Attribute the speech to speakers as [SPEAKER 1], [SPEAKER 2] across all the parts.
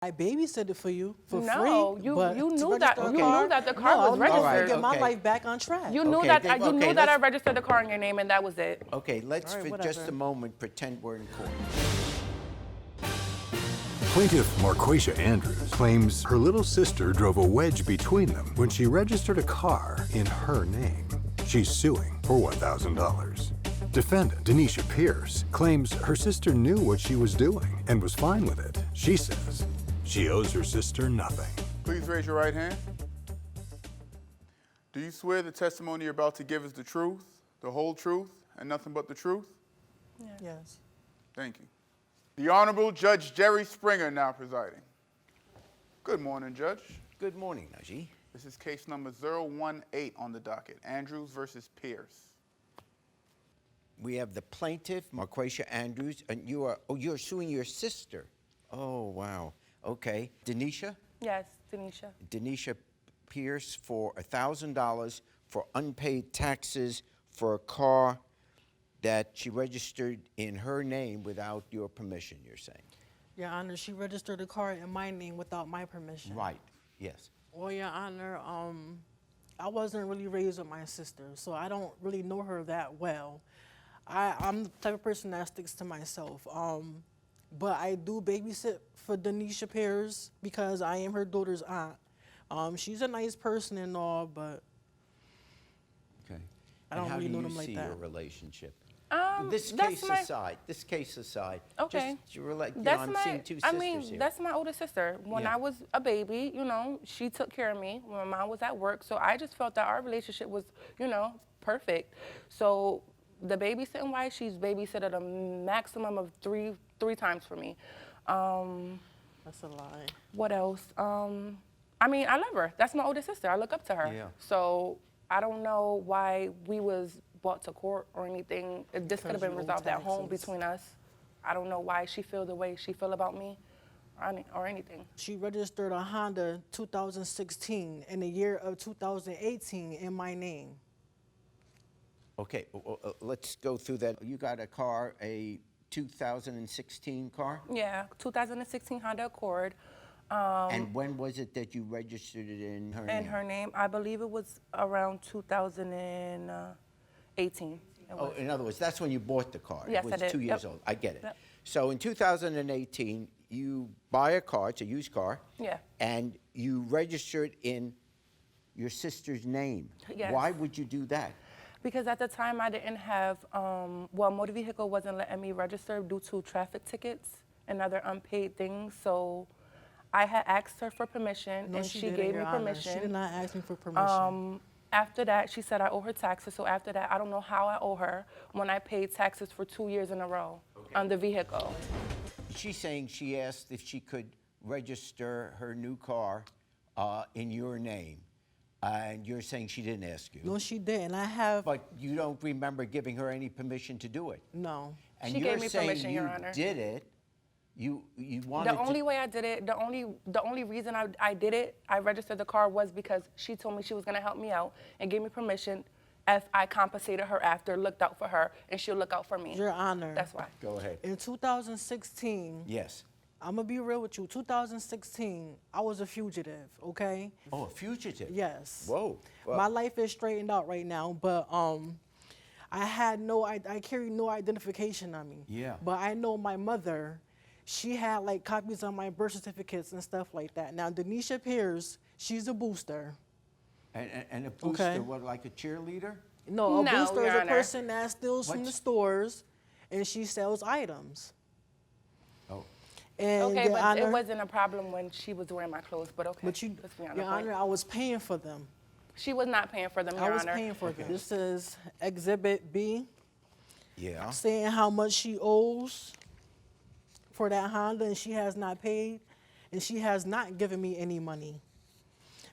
[SPEAKER 1] I babysitted for you for
[SPEAKER 2] No,
[SPEAKER 1] free.
[SPEAKER 2] you
[SPEAKER 1] but
[SPEAKER 2] you
[SPEAKER 1] to
[SPEAKER 2] knew that
[SPEAKER 1] register a
[SPEAKER 2] you
[SPEAKER 1] car,
[SPEAKER 2] knew that the car was
[SPEAKER 1] no, I'm trying to
[SPEAKER 2] registered.
[SPEAKER 1] get my
[SPEAKER 3] okay.
[SPEAKER 1] life back on track.
[SPEAKER 2] You knew
[SPEAKER 3] Okay,
[SPEAKER 2] that
[SPEAKER 3] then-
[SPEAKER 2] you knew
[SPEAKER 3] okay,
[SPEAKER 2] that I
[SPEAKER 3] let's-
[SPEAKER 2] registered the car in your name, and that was it.
[SPEAKER 3] Okay, let's
[SPEAKER 1] All right,
[SPEAKER 3] for just
[SPEAKER 1] whatever.
[SPEAKER 3] a moment pretend we're in court.
[SPEAKER 4] Plaintiff Marquashia Andrews claims her little sister drove a wedge between them when she registered a car in her name. She's suing for $1,000. Defendant Deanisha Pierce claims her sister knew what she was doing and was fine with it. She says she owes her sister nothing.
[SPEAKER 5] Please raise your right hand. Do you swear the testimony you're about to give is the truth, the whole truth, and nothing but the truth?
[SPEAKER 1] Yes.
[SPEAKER 5] Thank you. The Honorable Judge Jerry Springer now presiding. Good morning, Judge.
[SPEAKER 3] Good morning, Najee.
[SPEAKER 5] This is case number 018 on the docket, Andrews versus Pierce.
[SPEAKER 3] We have the plaintiff, Marquashia Andrews, and you're suing your sister. Oh, wow. Okay. Deanisha?
[SPEAKER 2] Yes, Deanisha.
[SPEAKER 3] Deanisha Pierce for $1,000 for unpaid taxes for a car that she registered in her name without your permission, you're saying?
[SPEAKER 1] Your Honor, she registered a car in my name without my permission.
[SPEAKER 3] Right, yes.
[SPEAKER 1] Well, Your Honor, I wasn't really raised with my sister, so I don't really know her that well. I'm the type of person that sticks to myself. But I do babysit for Deanisha Pierce because I am her daughter's aunt. She's a nice person and all, but
[SPEAKER 3] Okay.
[SPEAKER 1] I don't really know them
[SPEAKER 3] How
[SPEAKER 1] like
[SPEAKER 3] do you see
[SPEAKER 1] that.
[SPEAKER 3] your relationship? This
[SPEAKER 2] That's
[SPEAKER 3] case aside,
[SPEAKER 2] Okay.
[SPEAKER 3] just you relate,
[SPEAKER 2] That's
[SPEAKER 3] I'm
[SPEAKER 2] my,
[SPEAKER 3] seeing two
[SPEAKER 2] I
[SPEAKER 3] sisters
[SPEAKER 2] mean,
[SPEAKER 3] here.
[SPEAKER 2] that's my older sister. When
[SPEAKER 3] Yeah.
[SPEAKER 2] I was a baby, she took care of me when my mom was at work. So I just felt that our relationship was, perfect. So the babysitting wise, she's babysitted a maximum of three times for me.
[SPEAKER 1] That's a lie.
[SPEAKER 2] What else? I mean, I love her. That's my older sister. I look up to her.
[SPEAKER 3] Yeah.
[SPEAKER 2] So I don't know why we was brought to court or anything. This could have been
[SPEAKER 1] you owe
[SPEAKER 2] resolved at home
[SPEAKER 1] taxes.
[SPEAKER 2] between us. I don't know why she feel the way she feel about me or anything.
[SPEAKER 1] She registered a Honda 2016 in the year of 2018 in my name.
[SPEAKER 3] Okay, let's go through that. You got a car, a 2016 car?
[SPEAKER 2] Yeah, 2016 Honda Accord.
[SPEAKER 3] And when was it that you registered it in her name?
[SPEAKER 2] In her name, I believe it was around 2018.
[SPEAKER 3] Oh, in other words, that's when you bought the car.
[SPEAKER 2] Yes,
[SPEAKER 3] It
[SPEAKER 2] I
[SPEAKER 3] was
[SPEAKER 2] did.
[SPEAKER 3] 2 years
[SPEAKER 2] Yep.
[SPEAKER 3] old. I get it.
[SPEAKER 2] Yep.
[SPEAKER 3] So in 2018, you buy a car, it's a used car.
[SPEAKER 2] Yeah.
[SPEAKER 3] And you register it in your sister's name.
[SPEAKER 2] Yes.
[SPEAKER 3] Why would you do that?
[SPEAKER 2] Because at the time I didn't have, motor vehicle wasn't letting me register due to traffic tickets and other unpaid things. So I had asked her for permission,
[SPEAKER 1] No,
[SPEAKER 2] and
[SPEAKER 1] she
[SPEAKER 2] she
[SPEAKER 1] didn't,
[SPEAKER 2] gave me
[SPEAKER 1] Your Honor.
[SPEAKER 2] permission.
[SPEAKER 1] She did not ask me for permission.
[SPEAKER 2] After that, she said I owe her taxes. So after that, I don't know how I owe her when I paid taxes for 2 years in a row on the vehicle.
[SPEAKER 3] She's saying she asked if she could register her new car in your name. And you're saying she didn't ask you.
[SPEAKER 1] No, she didn't. I have,
[SPEAKER 3] But you don't remember giving her any permission to do it.
[SPEAKER 1] no.
[SPEAKER 3] And
[SPEAKER 2] She
[SPEAKER 3] you're
[SPEAKER 2] gave me
[SPEAKER 3] saying
[SPEAKER 2] permission, Your
[SPEAKER 3] you
[SPEAKER 2] Honor.
[SPEAKER 3] did it. You wanted
[SPEAKER 2] The only
[SPEAKER 3] to.
[SPEAKER 2] way I did it, the only reason I did it, I registered the car was because she told me she was gonna help me out and gave me permission if I compensated her after, looked out for her, and she'll look out for me.
[SPEAKER 1] Your Honor.
[SPEAKER 2] That's why.
[SPEAKER 3] Go ahead.
[SPEAKER 1] In 2016,
[SPEAKER 3] Yes.
[SPEAKER 1] I'm going to be real with you. 2016, I was a fugitive, okay?
[SPEAKER 3] Oh, a fugitive.
[SPEAKER 1] Yes.
[SPEAKER 3] Whoa. Well,
[SPEAKER 1] My life is straightened out right now, but I carry no identification on me.
[SPEAKER 3] Yeah.
[SPEAKER 1] But I know my mother, she had like copies of my birth certificates and stuff like that. Now, Deanisha Pierce, she's a booster.
[SPEAKER 3] and a booster,
[SPEAKER 1] Okay.
[SPEAKER 3] what, like a cheerleader?
[SPEAKER 1] No, a
[SPEAKER 2] No,
[SPEAKER 1] booster is
[SPEAKER 2] Your
[SPEAKER 1] a
[SPEAKER 2] Honor.
[SPEAKER 1] person that steals from the
[SPEAKER 3] What's-
[SPEAKER 1] stores and she sells items.
[SPEAKER 3] Oh.
[SPEAKER 1] And
[SPEAKER 2] Okay,
[SPEAKER 1] Your
[SPEAKER 2] but
[SPEAKER 1] Honor,
[SPEAKER 2] it wasn't a problem when she was wearing my clothes, but okay.
[SPEAKER 1] but you,
[SPEAKER 2] let's be on
[SPEAKER 1] Your
[SPEAKER 2] the point.
[SPEAKER 1] Honor, I was paying for them.
[SPEAKER 2] She was not paying for them, Your
[SPEAKER 1] I was
[SPEAKER 2] Honor.
[SPEAKER 1] paying for them. This is Exhibit B,
[SPEAKER 3] Yeah.
[SPEAKER 1] saying how much she owes for that Honda, and she has not paid, and she has not given me any money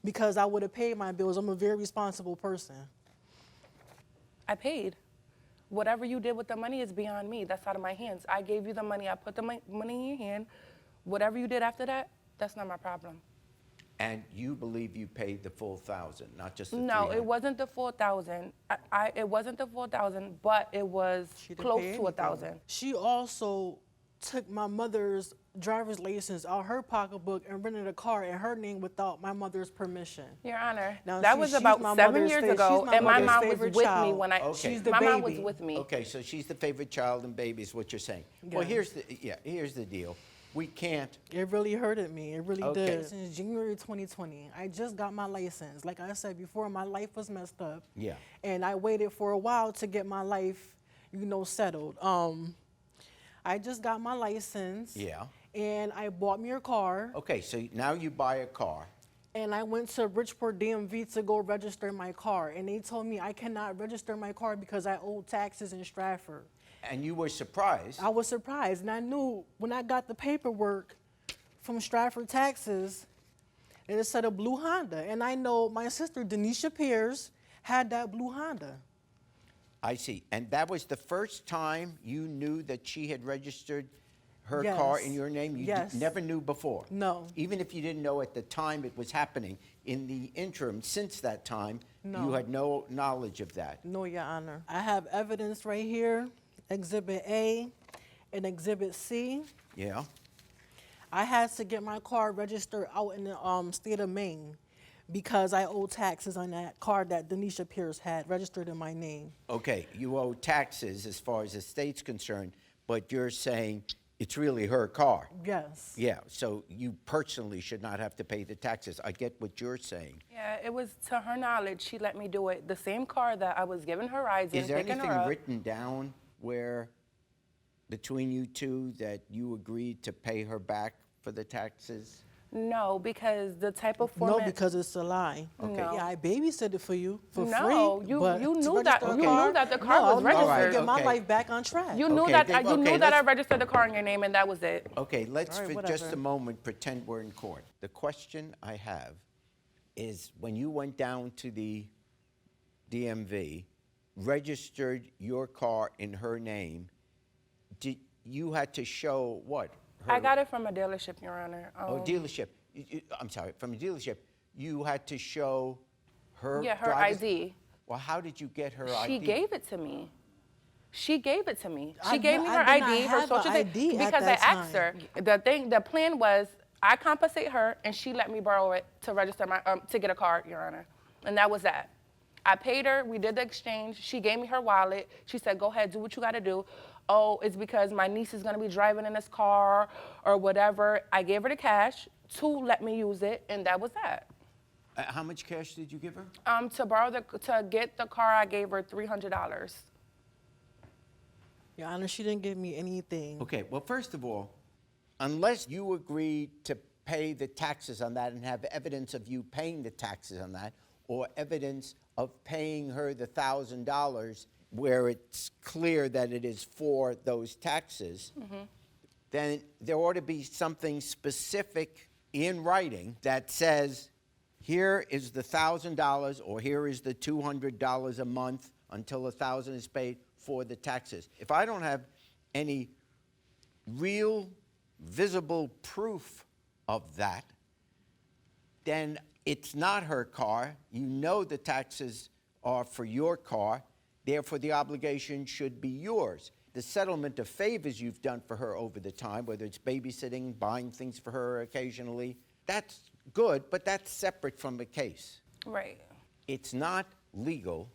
[SPEAKER 1] because I would have paid my bills. I'm a very responsible person.
[SPEAKER 2] I paid. Whatever you did with the money is beyond me. That's out of my hands. I gave you the money. I put the money in your hand. Whatever you did after that, that's not my problem.
[SPEAKER 3] And you believe you paid the full 1,000, not just the
[SPEAKER 2] No,
[SPEAKER 3] 300.
[SPEAKER 2] it wasn't the 4,000. It wasn't the 4,000, but it was
[SPEAKER 1] She didn't
[SPEAKER 2] close
[SPEAKER 1] pay
[SPEAKER 2] to
[SPEAKER 1] anything.
[SPEAKER 2] 1,000.
[SPEAKER 1] She also took my mother's driver's license out her pocketbook and rented a car in her name without my mother's permission.
[SPEAKER 2] Your Honor,
[SPEAKER 1] Now,
[SPEAKER 2] that
[SPEAKER 1] see,
[SPEAKER 2] was
[SPEAKER 1] she's
[SPEAKER 2] about
[SPEAKER 1] my
[SPEAKER 2] 7
[SPEAKER 1] mother's
[SPEAKER 2] years
[SPEAKER 1] fa-
[SPEAKER 2] ago,
[SPEAKER 1] she's my
[SPEAKER 2] and my
[SPEAKER 1] mother's
[SPEAKER 2] mom was
[SPEAKER 1] favorite
[SPEAKER 2] with me
[SPEAKER 1] child.
[SPEAKER 2] when I.
[SPEAKER 3] Okay.
[SPEAKER 1] She's the
[SPEAKER 2] my mom was
[SPEAKER 1] baby.
[SPEAKER 2] with me.
[SPEAKER 3] Okay, so she's the favorite child and baby is what you're saying. Well,
[SPEAKER 1] Yes.
[SPEAKER 3] here's the deal. We can't.
[SPEAKER 1] It really hurted me. It really
[SPEAKER 3] Okay.
[SPEAKER 1] did. Since January 2020, I just got my license. Like I said before, my life was messed up.
[SPEAKER 3] Yeah.
[SPEAKER 1] And I waited for a while to get my life, settled. I just got my license.
[SPEAKER 3] Yeah.
[SPEAKER 1] And I bought me a car.
[SPEAKER 3] Okay, so now you buy a car.
[SPEAKER 1] And I went to Bridgeport DMV to go register my car. And they told me I cannot register my car because I owe taxes in Stratford.
[SPEAKER 3] And you were surprised.
[SPEAKER 1] I was surprised, and I knew when I got the paperwork from Stratford Taxes, it said a blue Honda. And I know my sister, Deanisha Pierce, had that blue Honda.
[SPEAKER 3] I see. And that was the first time you knew that she had registered her
[SPEAKER 1] Yes.
[SPEAKER 3] car in your name? You
[SPEAKER 1] Yes.
[SPEAKER 3] never knew before?
[SPEAKER 1] No.
[SPEAKER 3] Even if you didn't know at the time it was happening, in the interim, since that time, you
[SPEAKER 1] No.
[SPEAKER 3] had no knowledge of that?
[SPEAKER 1] No, Your Honor. I have evidence right here, Exhibit A and Exhibit C.
[SPEAKER 3] Yeah?
[SPEAKER 1] I had to get my car registered out in the state of Maine because I owe taxes on that car that Deanisha Pierce had registered in my name.
[SPEAKER 3] Okay, you owe taxes as far as the state's concerned, but you're saying it's really her car.
[SPEAKER 1] Yes.
[SPEAKER 3] Yeah, so you personally should not have to pay the taxes. I get what you're saying.
[SPEAKER 2] Yeah, it was to her knowledge. She let me do it. The same car that I was giving her rides in,
[SPEAKER 3] Is there
[SPEAKER 2] picking
[SPEAKER 3] anything
[SPEAKER 2] her up.
[SPEAKER 3] written down where, between you two, that you agreed to pay her back for the taxes?
[SPEAKER 2] No, because the type of
[SPEAKER 1] No,
[SPEAKER 2] format.
[SPEAKER 1] because it's a lie.
[SPEAKER 3] Okay.
[SPEAKER 2] No.
[SPEAKER 1] Yeah, I babysit it for you for free.
[SPEAKER 2] No, you
[SPEAKER 1] but
[SPEAKER 2] knew
[SPEAKER 1] to
[SPEAKER 2] that-
[SPEAKER 1] register a
[SPEAKER 2] you
[SPEAKER 1] car-
[SPEAKER 2] knew that the car
[SPEAKER 1] no,
[SPEAKER 2] was
[SPEAKER 1] I knew I
[SPEAKER 2] registered.
[SPEAKER 1] to get my
[SPEAKER 3] Okay.
[SPEAKER 1] life back on track.
[SPEAKER 2] You knew
[SPEAKER 3] Okay,
[SPEAKER 2] that
[SPEAKER 3] then-
[SPEAKER 2] you knew
[SPEAKER 3] okay,
[SPEAKER 2] that I
[SPEAKER 3] let's-
[SPEAKER 2] registered the car in your name, and that was it.
[SPEAKER 3] Okay, let's
[SPEAKER 1] All right,
[SPEAKER 3] for just
[SPEAKER 1] whatever.
[SPEAKER 3] a moment pretend we're in court. The question I have is when you went down to the DMV, registered your car in her name, you had to show what?
[SPEAKER 2] I got it from a dealership, Your Honor.
[SPEAKER 3] Dealership. I'm sorry, from a dealership. You had to show her
[SPEAKER 2] Yeah, her
[SPEAKER 3] driver's-
[SPEAKER 2] ID.
[SPEAKER 3] Well, how did you get her ID?
[SPEAKER 2] She gave it to me. She gave it to me. She
[SPEAKER 1] I
[SPEAKER 2] gave
[SPEAKER 1] did-
[SPEAKER 2] me
[SPEAKER 1] I
[SPEAKER 2] her
[SPEAKER 1] did not
[SPEAKER 2] ID, her
[SPEAKER 1] have a
[SPEAKER 2] social
[SPEAKER 1] ID at
[SPEAKER 2] because I
[SPEAKER 1] that
[SPEAKER 2] asked her. The plan was I compensate her and she let me borrow it to register my to get a car, Your Honor, and that was that. I paid her. We did the exchange. She gave me her wallet. She said, "Go ahead, do what you got to do." Oh, it's because my niece is gonna be driving in this car or whatever. I gave her the cash to let me use it, and that was that.
[SPEAKER 3] How much cash did you give her?
[SPEAKER 2] To get the car, I gave her $300.
[SPEAKER 1] Your Honor, she didn't give me anything.
[SPEAKER 3] Okay, well, first of all, unless you agreed to pay the taxes on that and have evidence of you paying the taxes on that, or evidence of paying her the $1,000 where it's clear that it is for those taxes, then there ought to be something specific in writing that says, here is the $1,000 or here is the $200 a month until $1,000 is paid for the taxes. If I don't have any real visible proof of that, then it's not her car. You know the taxes are for your car, therefore the obligation should be yours. The settlement of favors you've done for her over the time, whether it's babysitting, buying things for her occasionally, that's good, but that's separate from the case.
[SPEAKER 2] Right.
[SPEAKER 3] It's not legal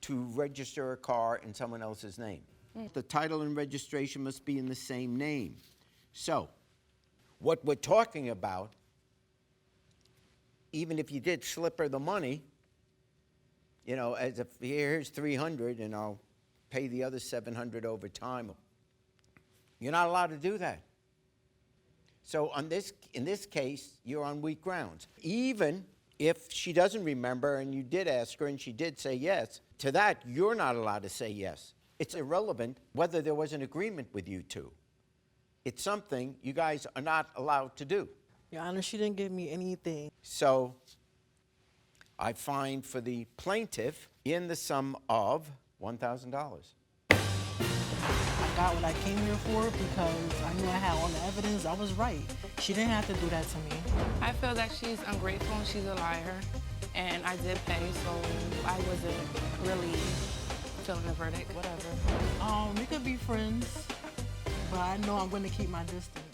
[SPEAKER 3] to register a car in someone else's name. The title and registration must be in the same name. So, what we're talking about, even if you did slip her the money, as if here's 300 and I'll pay the other 700 over time, you're not allowed to do that. So in this case, you're on weak grounds. Even if she doesn't remember and you did ask her and she did say yes, to that, you're not allowed to say yes. It's irrelevant whether there was an agreement with you two. It's something you guys are not allowed to do.
[SPEAKER 1] Your Honor, she didn't give me anything.
[SPEAKER 3] So I find for the plaintiff in the sum of $1,000.
[SPEAKER 1] I got what I came here for because I knew I had all the evidence. I was right. She didn't have to do that to me.
[SPEAKER 2] I feel that she's ungrateful and she's a liar, and I did pay, so I wasn't really feeling the verdict, whatever.
[SPEAKER 1] We could be friends, but I know I'm going to keep my distance.